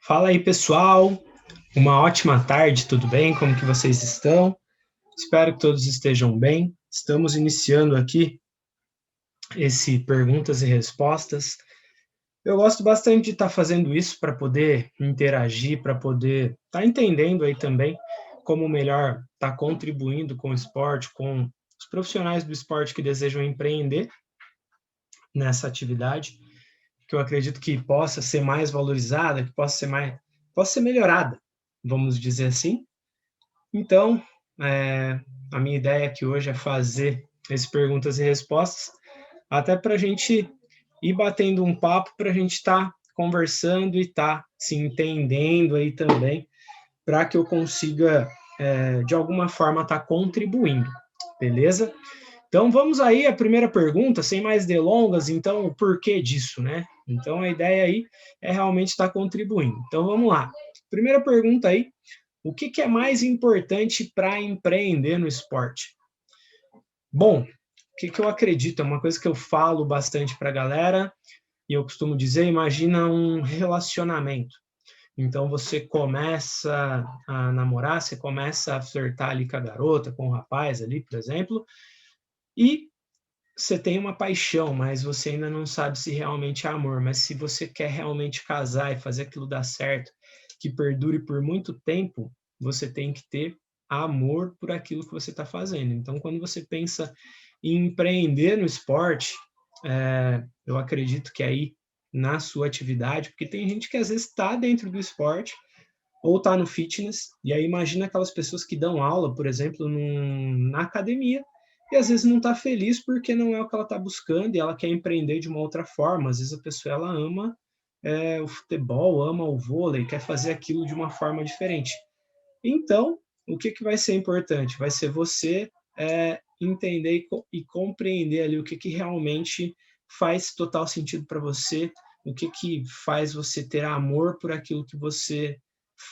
Fala aí, pessoal. Uma ótima tarde, tudo bem? Como que vocês estão? Espero que todos estejam bem. Estamos iniciando aqui esse perguntas e respostas. Eu gosto bastante de estar fazendo isso para poder interagir, para poder estar entendendo aí também como melhor estar contribuindo com o esporte, com os profissionais do esporte que desejam empreender nessa atividade, que eu acredito que possa ser mais valorizada, que possa ser melhorada, vamos dizer assim. Então, a minha ideia aqui hoje é fazer esse perguntas e respostas, até para a gente ir batendo um papo, para a gente estar conversando e estar se entendendo aí também, para que eu consiga, de alguma forma, estar contribuindo, beleza? Então vamos aí, a primeira pergunta, sem mais delongas, então o porquê disso, né? Então a ideia aí é realmente estar contribuindo. Então vamos lá. Primeira pergunta aí, o que é mais importante para empreender no esporte? Bom, o que eu acredito, é uma coisa que eu falo bastante para a galera, e eu costumo dizer, imagina um relacionamento. Então você começa a namorar, você começa a flertar ali com a garota, com o rapaz ali, por exemplo, e você tem uma paixão, mas você ainda não sabe se realmente é amor. Mas se você quer realmente casar e fazer aquilo dar certo, que perdure por muito tempo, você tem que ter amor por aquilo que você está fazendo. Então, quando você pensa em empreender no esporte, eu acredito que aí na sua atividade, porque tem gente que às vezes está dentro do esporte ou está no fitness, e aí imagina aquelas pessoas que dão aula, por exemplo, na academia, e às vezes não está feliz porque não é o que ela está buscando e ela quer empreender de uma outra forma. Às vezes a pessoa ela ama o futebol, ama o vôlei, quer fazer aquilo de uma forma diferente. Então, o que vai ser importante? Vai ser você entender e compreender ali o que realmente faz total sentido para você, o que faz você ter amor por aquilo que você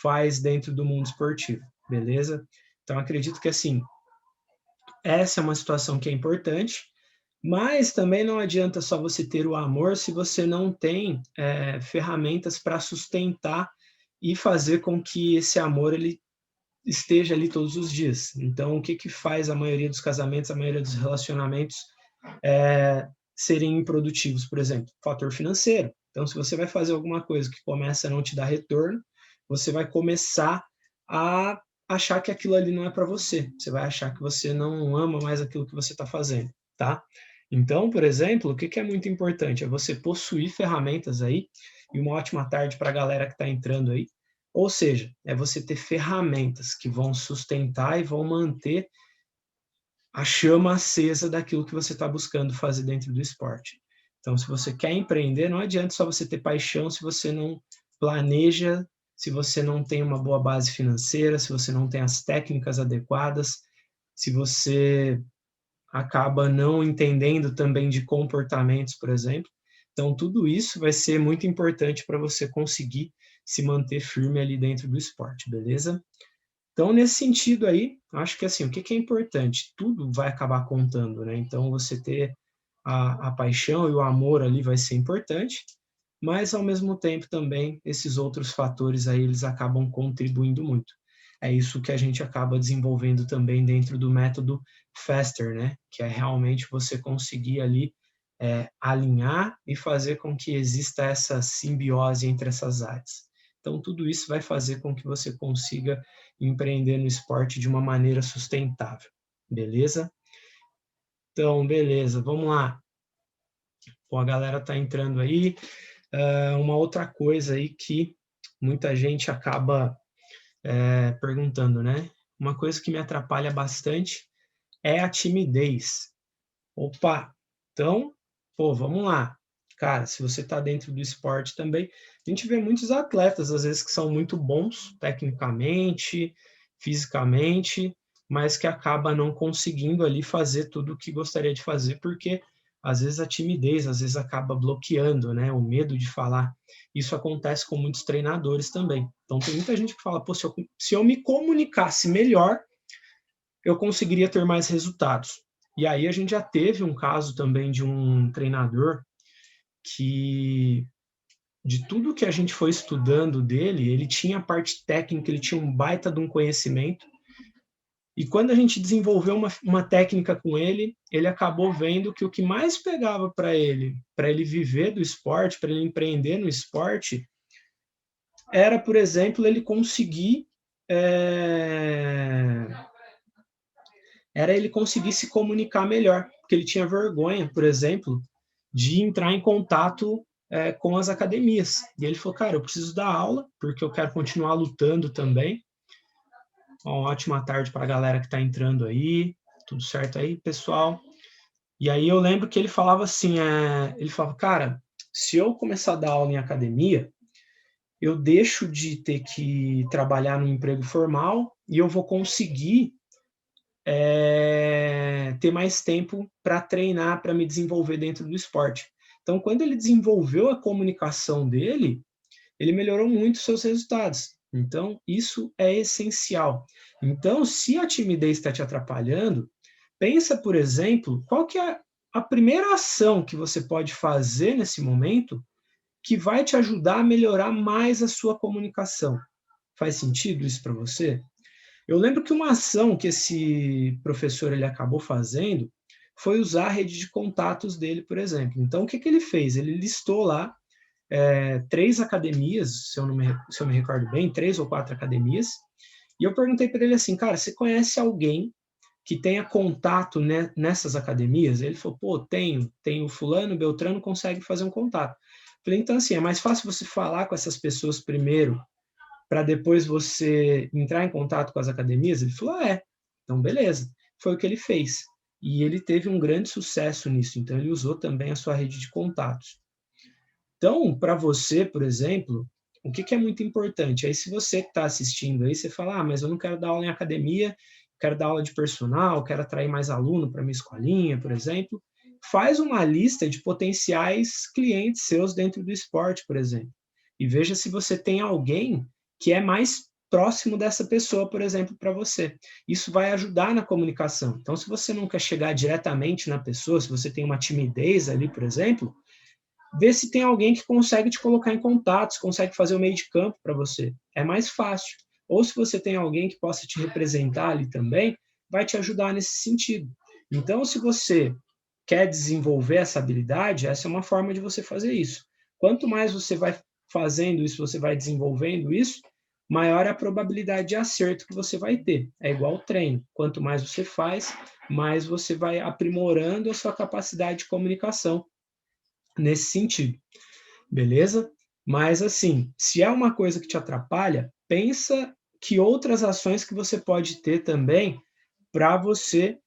faz dentro do mundo esportivo, beleza? Então, acredito que, assim, essa é uma situação que é importante, mas também não adianta só você ter o amor se você não tem ferramentas para sustentar e fazer com que esse amor ele esteja ali todos os dias. Então, o que faz a maioria dos casamentos, a maioria dos relacionamentos serem improdutivos, por exemplo? Fator financeiro. Então, se você vai fazer alguma coisa que começa a não te dar retorno, você vai começar a achar que aquilo ali não é para você. Você vai achar que você não ama mais aquilo que você está fazendo, tá? Então, por exemplo, o que é muito importante é você possuir ferramentas aí, e uma ótima tarde para a galera que está entrando aí, ou seja, é você ter ferramentas que vão sustentar e vão manter a chama acesa daquilo que você está buscando fazer dentro do esporte. Então, se você quer empreender, não adianta só você ter paixão se você não planeja, se você não tem uma boa base financeira, se você não tem as técnicas adequadas, se você acaba não entendendo também de comportamentos, por exemplo. Então, tudo isso vai ser muito importante para você conseguir se manter firme ali dentro do esporte, beleza? Então, nesse sentido aí, acho que assim, o que é importante? Tudo vai acabar contando, né? Então, você ter a paixão e o amor ali vai ser importante, mas ao mesmo tempo também esses outros fatores aí eles acabam contribuindo muito. É isso que a gente acaba desenvolvendo também dentro do método Faster, né? Que é realmente você conseguir ali alinhar e fazer com que exista essa simbiose entre essas áreas. Então, tudo isso vai fazer com que você consiga empreender no esporte de uma maneira sustentável, beleza? Então, beleza, vamos lá. Pô, a galera tá entrando aí. Uma outra coisa aí que muita gente acaba perguntando, né? Uma coisa que me atrapalha bastante é a timidez. Opa, então, pô, vamos lá. Cara, se você está dentro do esporte também, a gente vê muitos atletas, às vezes, que são muito bons tecnicamente, fisicamente, mas que acaba não conseguindo ali fazer tudo o que gostaria de fazer, porque às vezes a timidez, às vezes acaba bloqueando, né? O medo de falar. Isso acontece com muitos treinadores também. Então tem muita gente que fala, pô, se eu me comunicasse melhor, eu conseguiria ter mais resultados. E aí a gente já teve um caso também de um treinador que de tudo que a gente foi estudando dele, ele tinha a parte técnica, ele tinha um baita de um conhecimento. E quando a gente desenvolveu uma técnica com ele, ele acabou vendo que o que mais pegava para ele viver do esporte, para ele empreender no esporte, era, por exemplo, ele conseguir era ele conseguir se comunicar melhor, porque ele tinha vergonha, por exemplo, de entrar em contato com as academias. E ele falou, cara, eu preciso dar aula, porque eu quero continuar lutando também. Uma ótima tarde para a galera que está entrando aí, tudo certo aí, pessoal? E aí eu lembro que ele falava assim, ele falava, cara, se eu começar a dar aula em academia, eu deixo de ter que trabalhar no emprego formal e eu vou conseguir ter mais tempo para treinar, para me desenvolver dentro do esporte. Então, quando ele desenvolveu a comunicação dele, ele melhorou muito os seus resultados. Então, isso é essencial. Então, se a timidez está te atrapalhando, pensa, por exemplo, qual que é a primeira ação que você pode fazer nesse momento que vai te ajudar a melhorar mais a sua comunicação. Faz sentido isso para você? Eu lembro que uma ação que esse professor ele acabou fazendo foi usar a rede de contatos dele, por exemplo. Então, o que ele fez? Ele listou lá 3 academias, se eu me recordo bem, 3 ou 4 academias, e eu perguntei para ele assim, cara, você conhece alguém que tenha contato nessas academias? Ele falou, pô, tenho fulano, beltrano, consegue fazer um contato. Falei, então assim, é mais fácil você falar com essas pessoas primeiro, para depois você entrar em contato com as academias? Ele falou, então beleza. Foi o que ele fez. E ele teve um grande sucesso nisso, então ele usou também a sua rede de contatos. Então, para você, por exemplo, o que é muito importante? Aí, se você que está assistindo aí, você fala, mas eu não quero dar aula em academia, quero dar aula de personal, quero atrair mais aluno para minha escolinha, por exemplo, faz uma lista de potenciais clientes seus dentro do esporte, por exemplo, e veja se você tem alguém que é mais próximo dessa pessoa, por exemplo, para você. Isso vai ajudar na comunicação. Então, se você não quer chegar diretamente na pessoa, se você tem uma timidez ali, por exemplo, vê se tem alguém que consegue te colocar em contatos, consegue fazer o meio de campo para você. É mais fácil. Ou se você tem alguém que possa te representar ali também, vai te ajudar nesse sentido. Então, se você quer desenvolver essa habilidade, essa é uma forma de você fazer isso. Quanto mais você vai fazendo isso, você vai desenvolvendo isso, maior é a probabilidade de acerto que você vai ter. É igual ao treino. Quanto mais você faz, mais você vai aprimorando a sua capacidade de comunicação nesse sentido, beleza? Mas assim, se é uma coisa que te atrapalha, pensa que outras ações que você pode ter também para você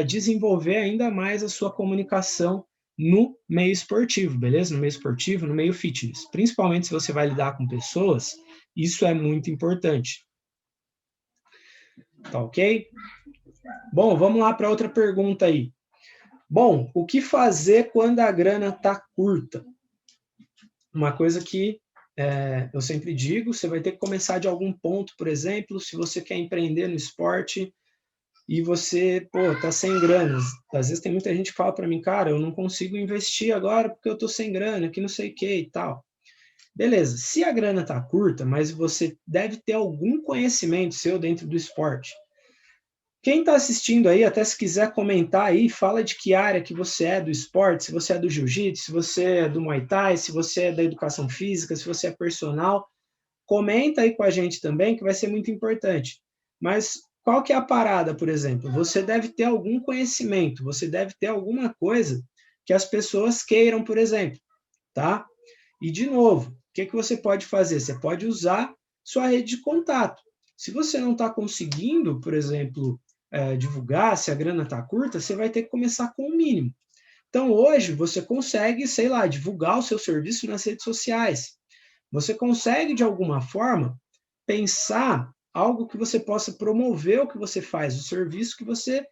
desenvolver ainda mais a sua comunicação no meio esportivo, beleza? No meio esportivo, no meio fitness. Principalmente se você vai lidar com pessoas, isso é muito importante. Tá ok? Bom, vamos lá para outra pergunta aí. Bom, o que fazer quando a grana está curta? Uma coisa que eu sempre digo, você vai ter que começar de algum ponto, por exemplo, se você quer empreender no esporte e você, tá sem grana. Às vezes tem muita gente que fala para mim, cara, eu não consigo investir agora porque eu tô sem grana, que não sei o que e tal. Beleza, se a grana tá curta, mas você deve ter algum conhecimento seu dentro do esporte. Quem está assistindo aí, até se quiser comentar aí, fala de que área que você é do esporte, se você é do jiu-jitsu, se você é do muay thai, se você é da educação física, se você é personal, comenta aí com a gente também, que vai ser muito importante. Mas qual que é a parada, por exemplo? Você deve ter algum conhecimento, você deve ter alguma coisa que as pessoas queiram, por exemplo, tá? E, de novo, o que você pode fazer? Você pode usar sua rede de contato. Se você não está conseguindo, por exemplo, divulgar, se a grana está curta, você vai ter que começar com o mínimo. Então, hoje, você consegue, sei lá, divulgar o seu serviço nas redes sociais. Você consegue, de alguma forma, pensar algo que você possa promover o que você faz, o serviço que você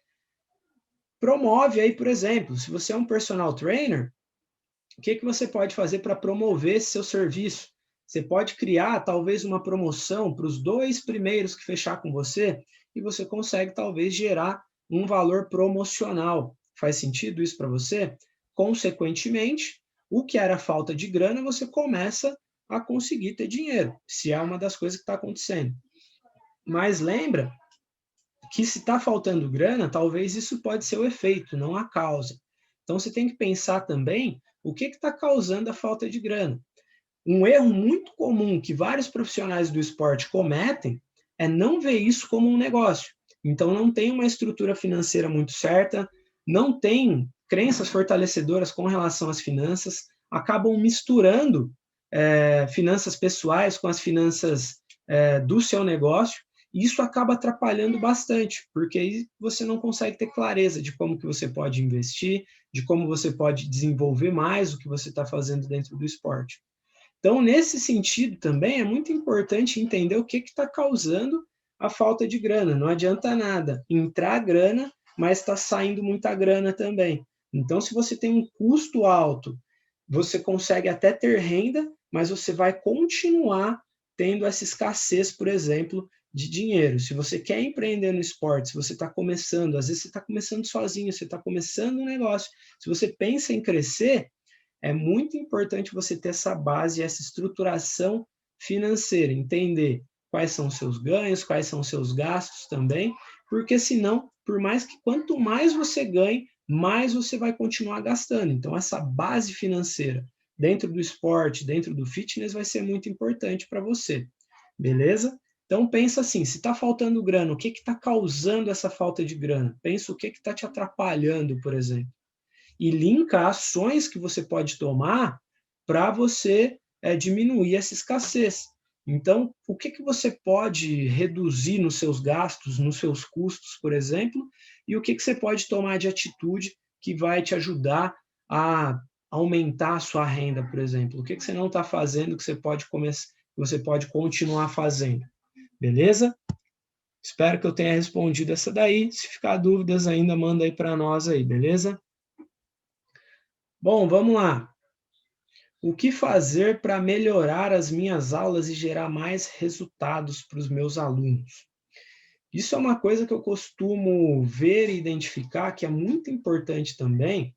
promove aí, por exemplo. Se você é um personal trainer, o que você pode fazer para promover esse seu serviço? Você pode criar, talvez, uma promoção para os 2 primeiros que fechar com você e você consegue, talvez, gerar um valor promocional. Faz sentido isso para você? Consequentemente, o que era falta de grana, você começa a conseguir ter dinheiro, se é uma das coisas que está acontecendo. Mas lembra que se está faltando grana, talvez isso pode ser o efeito, não a causa. Então você tem que pensar também o que está causando a falta de grana. Um erro muito comum que vários profissionais do esporte cometem é não ver isso como um negócio. Então não tem uma estrutura financeira muito certa, não tem crenças fortalecedoras com relação às finanças, acabam misturando finanças pessoais com as finanças do seu negócio, e isso acaba atrapalhando bastante, porque aí você não consegue ter clareza de como que você pode investir, de como você pode desenvolver mais o que você está fazendo dentro do esporte. Então, nesse sentido também, é muito importante entender o que está causando a falta de grana. Não adianta nada entrar grana, mas está saindo muita grana também. Então, se você tem um custo alto, você consegue até ter renda, mas você vai continuar tendo essa escassez, por exemplo, de dinheiro. Se você quer empreender no esporte, se você está começando, às vezes você está começando sozinho, você está começando um negócio, se você pensa em crescer, é muito importante você ter essa base, essa estruturação financeira, entender quais são os seus ganhos, quais são os seus gastos também, porque senão, por mais que quanto mais você ganhe, mais você vai continuar gastando. Então, essa base financeira dentro do esporte, dentro do fitness, vai ser muito importante para você, beleza? Então, pensa assim, se está faltando grana, o que está causando essa falta de grana? Pensa o que está te atrapalhando, por exemplo. E linka ações que você pode tomar para você diminuir essa escassez. Então, o que você pode reduzir nos seus gastos, nos seus custos, por exemplo, e o que você pode tomar de atitude que vai te ajudar a aumentar a sua renda, por exemplo? O que você não está fazendo que você pode continuar fazendo? Beleza? Espero que eu tenha respondido essa daí. Se ficar dúvidas ainda, manda aí para nós aí, beleza? Bom, vamos lá. O que fazer para melhorar as minhas aulas e gerar mais resultados para os meus alunos? Isso é uma coisa que eu costumo ver e identificar que é muito importante também.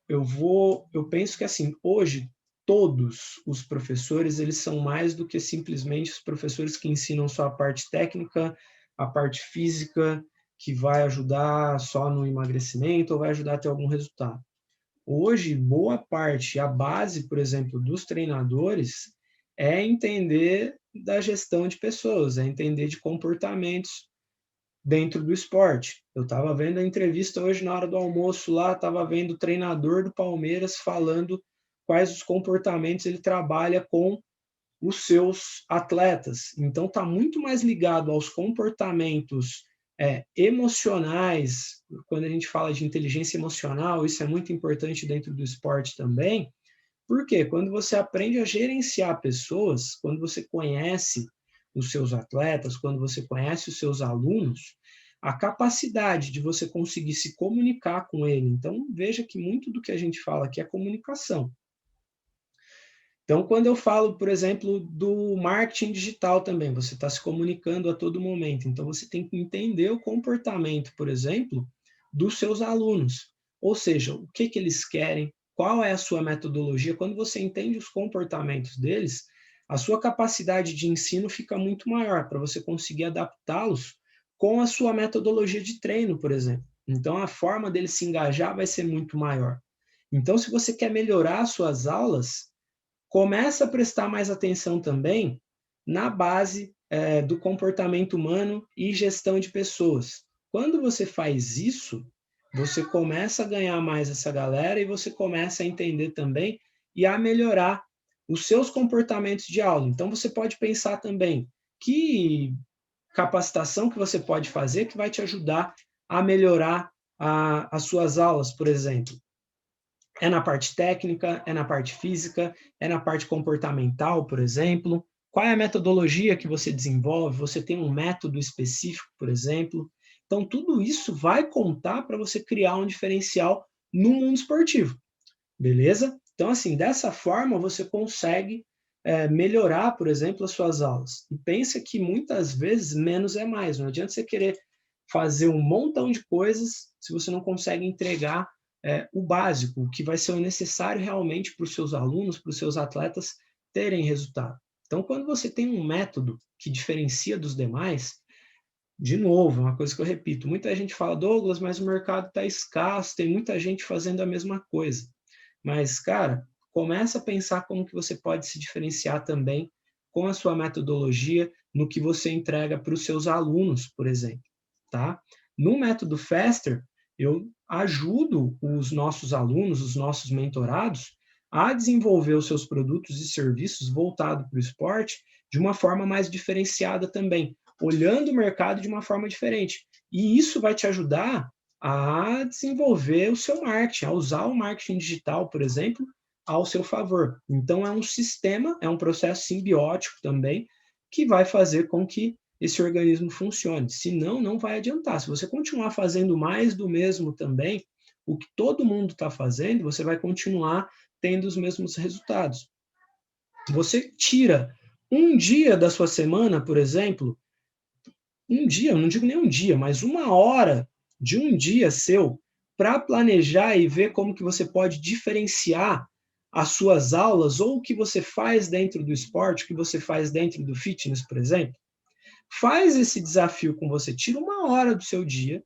Eu penso que assim, hoje todos os professores, eles são mais do que simplesmente os professores que ensinam só a parte técnica, a parte física, que vai ajudar só no emagrecimento ou vai ajudar a ter algum resultado. Hoje, boa parte, a base, por exemplo, dos treinadores é entender da gestão de pessoas, é entender de comportamentos dentro do esporte. Eu estava vendo a entrevista hoje na hora do almoço lá, estava vendo o treinador do Palmeiras falando quais os comportamentos ele trabalha com os seus atletas. Então, está muito mais ligado aos comportamentos emocionais. Quando a gente fala de inteligência emocional, isso é muito importante dentro do esporte também, porque quando você aprende a gerenciar pessoas, quando você conhece os seus atletas, quando você conhece os seus alunos, a capacidade de você conseguir se comunicar com ele. Então, veja que muito do que a gente fala aqui é comunicação. Então, quando eu falo, por exemplo, do marketing digital também, você está se comunicando a todo momento. Então, você tem que entender o comportamento, por exemplo, dos seus alunos. Ou seja, o que eles querem, qual é a sua metodologia. Quando você entende os comportamentos deles, a sua capacidade de ensino fica muito maior para você conseguir adaptá-los com a sua metodologia de treino, por exemplo. Então, a forma dele se engajar vai ser muito maior. Então, se você quer melhorar as suas aulas, começa a prestar mais atenção também na base do comportamento humano e gestão de pessoas. Quando você faz isso, você começa a ganhar mais essa galera e você começa a entender também e a melhorar os seus comportamentos de aula. Então, você pode pensar também que capacitação que você pode fazer que vai te ajudar a melhorar as suas aulas, por exemplo. É na parte técnica, é na parte física, é na parte comportamental, por exemplo. Qual é a metodologia que você desenvolve? Você tem um método específico, por exemplo. Então, tudo isso vai contar para você criar um diferencial no mundo esportivo, beleza? Então, assim, dessa forma você consegue melhorar, por exemplo, as suas aulas. E pensa que muitas vezes menos é mais. Não adianta você querer fazer um montão de coisas se você não consegue entregar o básico, o que vai ser o necessário realmente para os seus alunos, para os seus atletas terem resultado. Então, quando você tem um método que diferencia dos demais, de novo, uma coisa que eu repito, muita gente fala, Douglas, mas o mercado está escasso, tem muita gente fazendo a mesma coisa. Mas, cara, começa a pensar como que você pode se diferenciar também com a sua metodologia no que você entrega para os seus alunos, por exemplo, tá? No método Faster, eu ajudo os nossos alunos, os nossos mentorados, a desenvolver os seus produtos e serviços voltados para o esporte de uma forma mais diferenciada também, olhando o mercado de uma forma diferente. E isso vai te ajudar a desenvolver o seu marketing, a usar o marketing digital, por exemplo, ao seu favor. Então, é um sistema, é um processo simbiótico também, que vai fazer com que esse organismo funcione. Senão, não vai adiantar. Se você continuar fazendo mais do mesmo também, o que todo mundo está fazendo, você vai continuar tendo os mesmos resultados. Você tira um dia da sua semana, por exemplo, um dia, eu não digo nem um dia, mas uma hora de um dia seu para planejar e ver como que você pode diferenciar as suas aulas ou o que você faz dentro do esporte, o que você faz dentro do fitness, por exemplo. Faz esse desafio com você, tira uma hora do seu dia,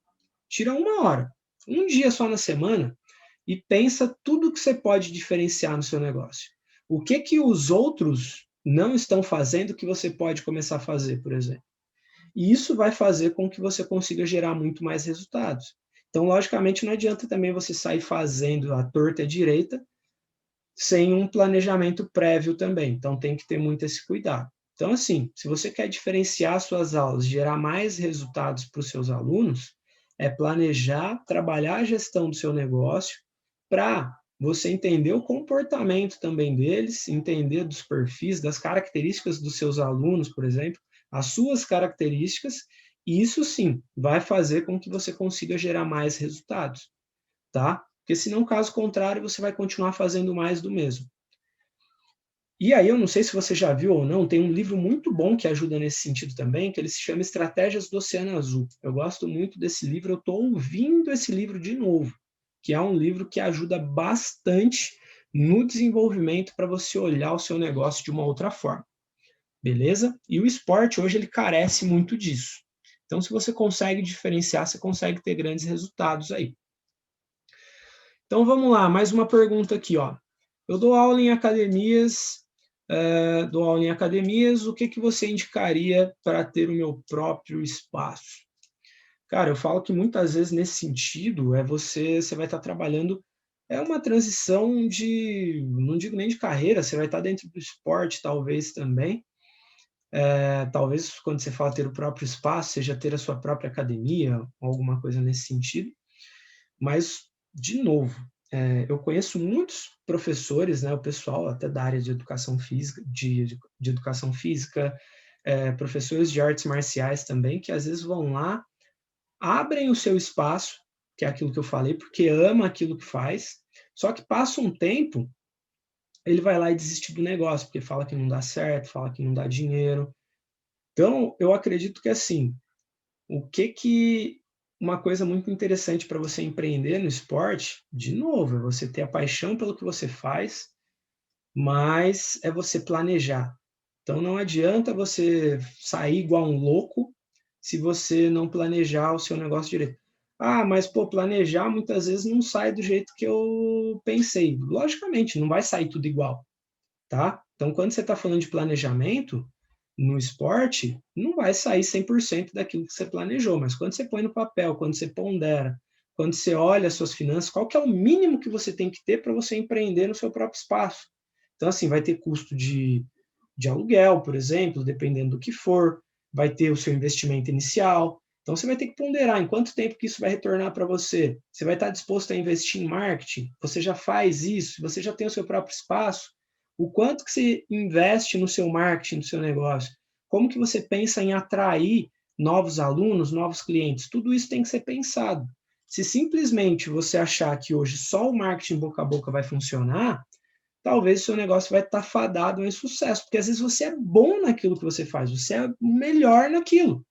tira uma hora, um dia só na semana, e pensa tudo que você pode diferenciar no seu negócio. O que que os outros não estão fazendo que você pode começar a fazer, por exemplo. E isso vai fazer com que você consiga gerar muito mais resultados. Então, logicamente, não adianta também você sair fazendo a torta e a direita sem um planejamento prévio também. Então, tem que ter muito esse cuidado. Então, assim, se você quer diferenciar suas aulas, gerar mais resultados para os seus alunos, é planejar, trabalhar a gestão do seu negócio para você entender o comportamento também deles, entender dos perfis, das características dos seus alunos, por exemplo, as suas características, e isso sim vai fazer com que você consiga gerar mais resultados, tá? Porque senão, caso contrário, você vai continuar fazendo mais do mesmo. E aí, eu não sei se você já viu ou não, tem um livro muito bom que ajuda nesse sentido também, que ele se chama Estratégias do Oceano Azul. Eu gosto muito desse livro, eu estou ouvindo esse livro de novo, que é um livro que ajuda bastante no desenvolvimento para você olhar o seu negócio de uma outra forma. Beleza? E o esporte hoje ele carece muito disso. Então, se você consegue diferenciar, você consegue ter grandes resultados aí. Então, vamos lá, mais uma pergunta aqui, ó. Eu dou aula em academias, o que você indicaria para ter o meu próprio espaço? Cara, eu falo que muitas vezes nesse sentido, você vai estar trabalhando, é uma transição de, não digo nem de carreira, você vai estar dentro do esporte talvez também, talvez quando você fala ter o próprio espaço, seja ter a sua própria academia, alguma coisa nesse sentido, mas, de novo, eu conheço muitos professores, né, o pessoal até da área de educação física, de educação física, professores de artes marciais também, que às vezes vão lá, abrem o seu espaço, que é aquilo que eu falei, porque ama aquilo que faz, só que passa um tempo, ele vai lá e desiste do negócio, porque fala que não dá certo, fala que não dá dinheiro. Então, eu acredito que assim, o que que uma coisa muito interessante para você empreender no esporte, de novo, é você ter a paixão pelo que você faz, mas é você planejar. Então não adianta você sair igual um louco se você não planejar o seu negócio direito. Ah, mas pô, planejar muitas vezes não sai do jeito que eu pensei. Logicamente, não vai sair tudo igual, tá? Então quando você está falando de planejamento, no esporte, não vai sair 100% daquilo que você planejou, mas quando você põe no papel, quando você pondera, quando você olha as suas finanças, qual que é o mínimo que você tem que ter para você empreender no seu próprio espaço? Então, assim, vai ter custo de aluguel, por exemplo, dependendo do que for, vai ter o seu investimento inicial. Então, você vai ter que ponderar em quanto tempo que isso vai retornar para você. Você vai estar disposto a investir em marketing? Você já faz isso? Você já tem o seu próprio espaço? O quanto que você investe no seu marketing, no seu negócio? Como que você pensa em atrair novos alunos, novos clientes? Tudo isso tem que ser pensado. Se simplesmente você achar que hoje só o marketing boca a boca vai funcionar, talvez o seu negócio vai estar fadado em sucesso, porque às vezes você é bom naquilo que você faz, você é o melhor naquilo.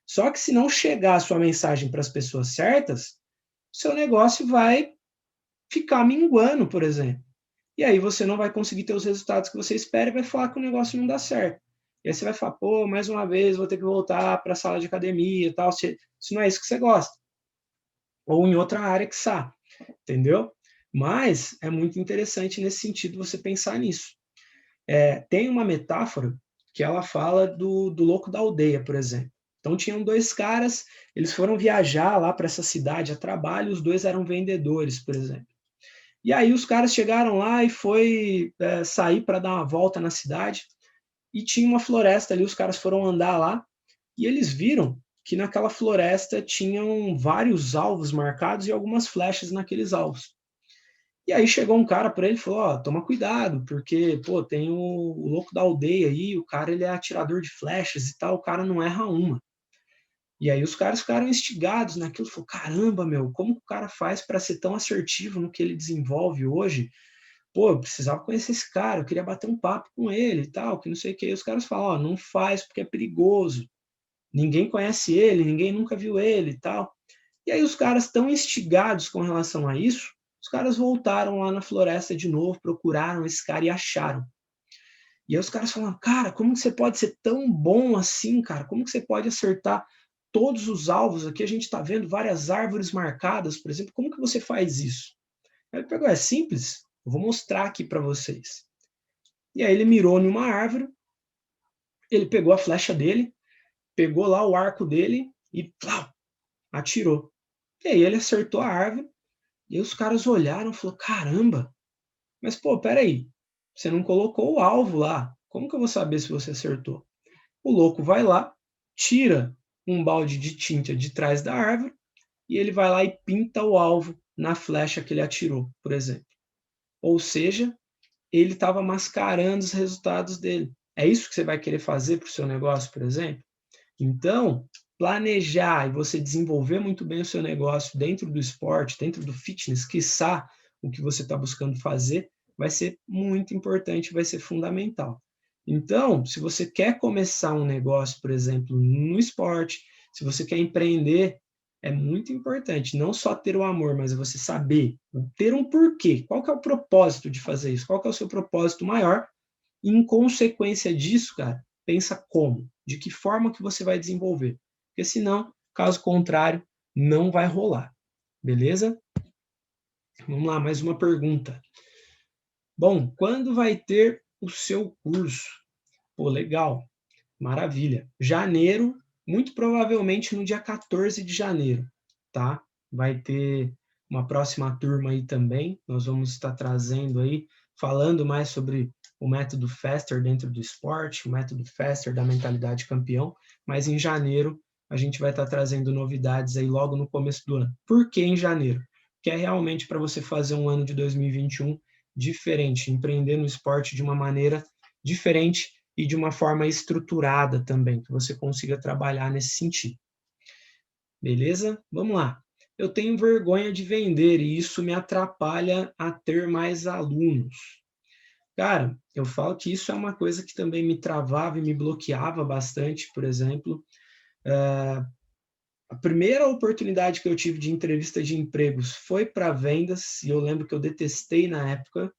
Só que se não chegar a sua mensagem para as pessoas certas, seu negócio vai ficar minguando, por exemplo. E aí você não vai conseguir ter os resultados que você espera e vai falar que o negócio não dá certo. E aí você vai falar, pô, mais uma vez vou ter que voltar para a sala de academia e tal, se não é isso que você gosta. Ou em outra área que está, entendeu? Mas é muito interessante nesse sentido você pensar nisso. Tem uma metáfora que ela fala do louco da aldeia, por exemplo. Então tinham dois caras, eles foram viajar lá para essa cidade a trabalho, os dois eram vendedores, por exemplo. E aí os caras chegaram lá e foi sair para dar uma volta na cidade e tinha uma floresta ali, os caras foram andar lá e eles viram que naquela floresta tinham vários alvos marcados e algumas flechas naqueles alvos. E aí chegou um cara para ele e falou, ó, toma cuidado, porque, pô, tem o louco da aldeia aí, o cara ele é atirador de flechas e tal, o cara não erra uma. E aí os caras ficaram instigados naquilo, falou, caramba, meu, como que o cara faz para ser tão assertivo no que ele desenvolve hoje? Pô, eu precisava conhecer esse cara, eu queria bater um papo com ele e tal, que não sei o que. E os caras falam, ó, não faz porque é perigoso. Ninguém conhece ele, ninguém nunca viu ele e tal. E aí os caras tão instigados com relação a isso, os caras voltaram lá na floresta de novo, procuraram esse cara e acharam. E aí os caras falam, cara, como que você pode ser tão bom assim, cara? Como que você pode acertar todos os alvos? Aqui a gente está vendo várias árvores marcadas, por exemplo. Como que você faz isso? Aí ele pegou, é simples, eu vou mostrar aqui para vocês. E aí ele mirou numa árvore, ele pegou a flecha dele, pegou lá o arco dele e plau, atirou. E aí ele acertou a árvore, e aí os caras olharam e falaram, caramba, mas pô, peraí, você não colocou o alvo lá, como que eu vou saber se você acertou? O louco vai lá, tira um balde de tinta de trás da árvore, e ele vai lá e pinta o alvo na flecha que ele atirou, por exemplo. Ou seja, ele estava mascarando os resultados dele. É isso que você vai querer fazer para o seu negócio, por exemplo? Então, planejar e você desenvolver muito bem o seu negócio dentro do esporte, dentro do fitness, quiçá o que você está buscando fazer, vai ser muito importante, vai ser fundamental. Então, se você quer começar um negócio, por exemplo, no esporte, se você quer empreender, é muito importante não só ter o amor, mas você saber, ter um porquê. Qual que é o propósito de fazer isso? Qual que é o seu propósito maior? E, em consequência disso, cara, pensa como, de que forma que você vai desenvolver. Porque senão, caso contrário, não vai rolar. Beleza? Vamos lá, mais uma pergunta. Bom, quando vai ter o seu curso? Pô, legal. Maravilha. Janeiro, muito provavelmente no dia 14 de janeiro, tá? Vai ter uma próxima turma aí também. Nós vamos estar trazendo aí, falando mais sobre o método Faster dentro do esporte, o método Faster da mentalidade campeão, mas em janeiro a gente vai estar trazendo novidades aí logo no começo do ano. Por que em janeiro? Que é realmente para você fazer um ano de 2021 diferente, empreender no esporte de uma maneira diferente e de uma forma estruturada também, que você consiga trabalhar nesse sentido. Beleza? Vamos lá. Eu tenho vergonha de vender e isso me atrapalha a ter mais alunos. Cara, eu falo que isso é uma coisa que também me travava e me bloqueava bastante, por exemplo. A primeira oportunidade que eu tive de entrevista de empregos foi para vendas, e eu lembro que eu detestei na época,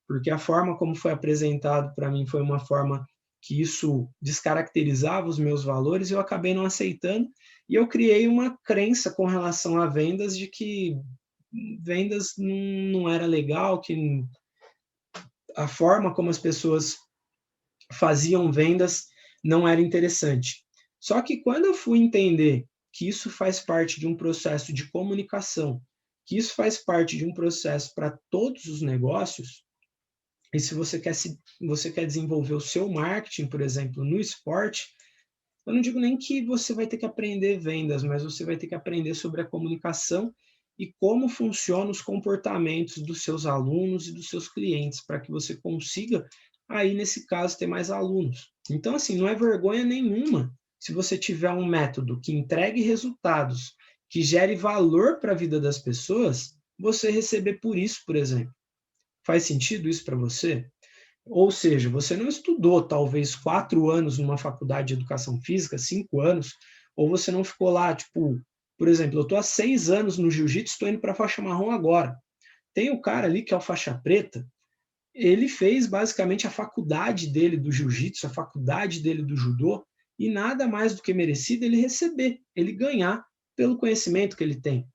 porque a forma como foi apresentado para mim foi uma forma que isso descaracterizava os meus valores, e eu acabei não aceitando, e eu criei uma crença com relação a vendas de que vendas não era legal, que a forma como as pessoas faziam vendas não era interessante. Só que quando eu fui entender que isso faz parte de um processo de comunicação, que isso faz parte de um processo para todos os negócios, e se você quer desenvolver o seu marketing, por exemplo, no esporte, eu não digo nem que você vai ter que aprender vendas, mas você vai ter que aprender sobre a comunicação e como funcionam os comportamentos dos seus alunos e dos seus clientes, para que você consiga, aí nesse caso, ter mais alunos. Então, assim, não é vergonha nenhuma se você tiver um método que entregue resultados, que gere valor para a vida das pessoas, você receber por isso, por exemplo. Faz sentido isso para você? Ou seja, você não estudou talvez 4 anos numa faculdade de educação física, 5 anos, ou você não ficou lá, tipo, por exemplo, eu estou há 6 anos no jiu-jitsu, estou indo para a faixa marrom agora. Tem o cara ali que é o faixa preta, ele fez basicamente a faculdade dele do jiu-jitsu, a faculdade dele do judô, e nada mais do que merecido ele receber, ele ganhar pelo conhecimento que ele tem.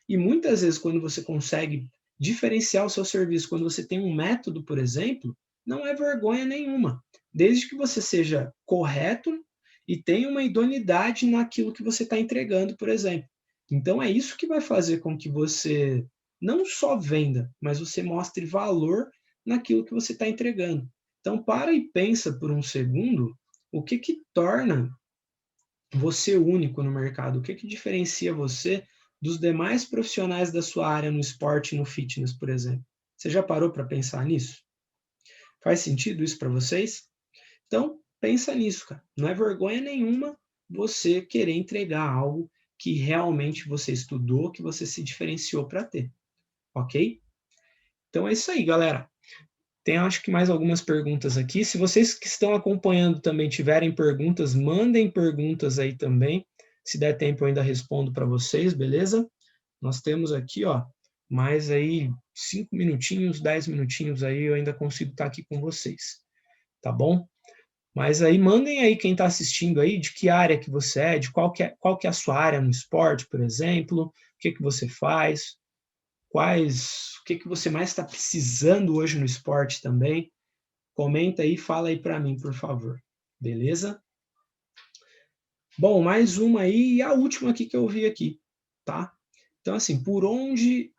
E muitas vezes, quando você consegue diferenciar o seu serviço, quando você tem um método, por exemplo, não é vergonha nenhuma, desde que você seja correto e tenha uma idoneidade naquilo que você está entregando, por exemplo. Então, é isso que vai fazer com que você não só venda, mas você mostre valor naquilo que você está entregando. Então, para e pensa por um segundo o que torna você único no mercado, o que diferencia você dos demais profissionais da sua área no esporte e no fitness, por exemplo. Você já parou para pensar nisso? Faz sentido isso para vocês? Então, pensa nisso, cara. Não é vergonha nenhuma você querer entregar algo que realmente você estudou, que você se diferenciou para ter, ok? Então é isso aí, galera. Tem, acho que, mais algumas perguntas aqui. Se vocês que estão acompanhando também tiverem perguntas, mandem perguntas aí também. Se der tempo, eu ainda respondo para vocês, beleza? Nós temos aqui, ó, mais aí 5 minutinhos, 10 minutinhos aí, eu ainda consigo estar aqui com vocês, tá bom? Mas aí mandem aí quem está assistindo aí, de que área que você é, de qual que é a sua área no esporte, por exemplo, o que você faz, o que você mais está precisando hoje no esporte também. Comenta aí, fala aí para mim, por favor. Beleza? Bom, mais uma aí e a última aqui que eu vi aqui, tá? Então, assim, por onde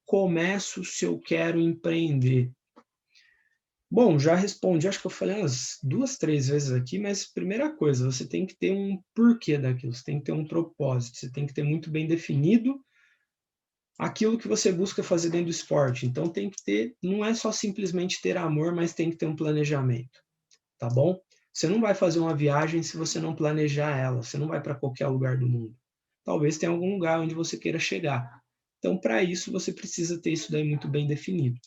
começo se eu quero empreender? Bom, já respondi, acho que eu falei umas 2, 3 vezes aqui, mas primeira coisa, você tem que ter um porquê daquilo, você tem que ter um propósito, você tem que ter muito bem definido aquilo que você busca fazer dentro do esporte. Então tem que ter, não é só simplesmente ter amor, mas tem que ter um planejamento, tá bom? Você não vai fazer uma viagem se você não planejar ela, você não vai para qualquer lugar do mundo. Talvez tenha algum lugar onde você queira chegar. Então, para isso, você precisa ter isso daí muito bem definido.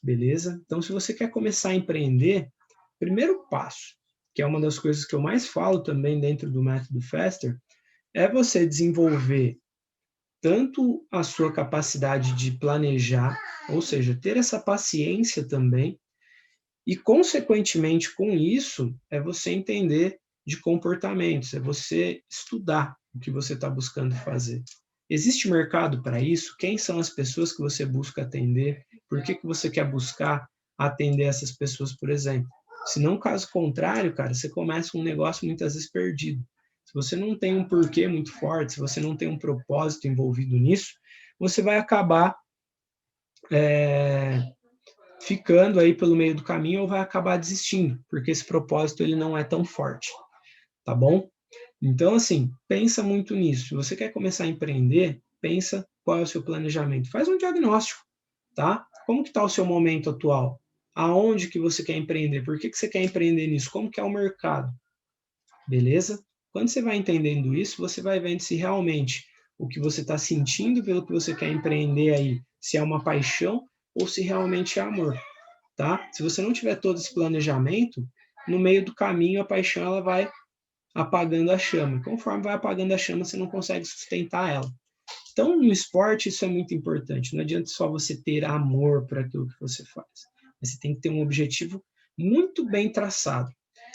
Beleza? Então, se você quer começar a empreender, primeiro passo, que é uma das coisas que eu mais falo também dentro do método Faster, é você desenvolver tanto a sua capacidade de planejar, ou seja, ter essa paciência também, e consequentemente com isso é você entender de comportamentos, é você estudar o que você está buscando fazer. Existe mercado para isso? Quem são as pessoas que você busca atender? Por que você quer buscar atender essas pessoas, por exemplo? Se não, caso contrário, cara, você começa um negócio muitas vezes perdido. Se você não tem um porquê muito forte, se você não tem um propósito envolvido nisso, você vai acabar ficando aí pelo meio do caminho ou vai acabar desistindo, porque esse propósito ele não é tão forte, tá bom? Então, assim, pensa muito nisso. Se você quer começar a empreender, pensa qual é o seu planejamento. Faz um diagnóstico, tá? Como que está o seu momento atual? Aonde que você quer empreender? Por que você quer empreender nisso? Como que é o mercado? Beleza? Quando você vai entendendo isso, você vai vendo se realmente o que você está sentindo pelo que você quer empreender aí, se é uma paixão ou se realmente é amor, tá? Se você não tiver todo esse planejamento, no meio do caminho a paixão ela vai apagando a chama. Conforme vai apagando a chama, você não consegue sustentar ela. Então, no esporte, isso é muito importante. Não adianta só você ter amor por aquilo que você faz. Você tem que ter um objetivo muito bem traçado.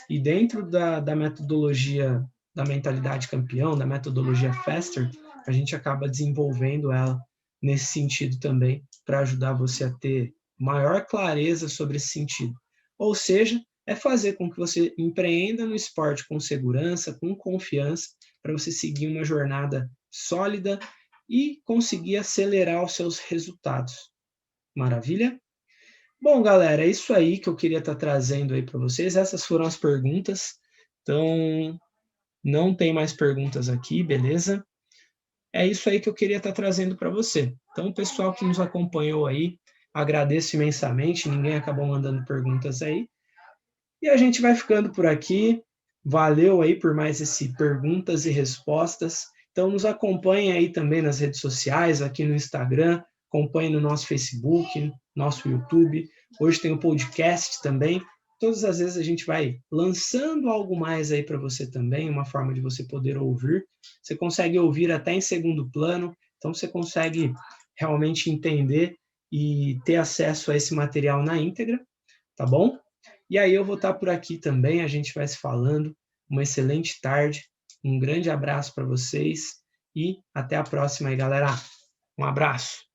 E dentro da metodologia da mentalidade campeão, da metodologia Faster, a gente acaba desenvolvendo ela nesse sentido também, para ajudar você a ter maior clareza sobre esse sentido. Ou seja, é fazer com que você empreenda no esporte com segurança, com confiança, para você seguir uma jornada sólida e conseguir acelerar os seus resultados. Maravilha? Bom, galera, é isso aí que eu queria estar trazendo aí para vocês. Essas foram as perguntas. Então, não tem mais perguntas aqui, beleza? É isso aí que eu queria estar trazendo para você. Então, o pessoal que nos acompanhou aí, agradeço imensamente. Ninguém acabou mandando perguntas aí. E a gente vai ficando por aqui. Valeu aí por mais esse perguntas e respostas. Então, nos acompanhe aí também nas redes sociais, aqui no Instagram, acompanhe no nosso Facebook, nosso YouTube. Hoje tem o podcast também. Todas as vezes a gente vai lançando algo mais aí para você também, uma forma de você poder ouvir. Você consegue ouvir até em segundo plano, então você consegue realmente entender e ter acesso a esse material na íntegra, tá bom? E aí eu vou estar por aqui também, a gente vai se falando. Uma excelente tarde, um grande abraço para vocês e até a próxima aí, galera. Um abraço.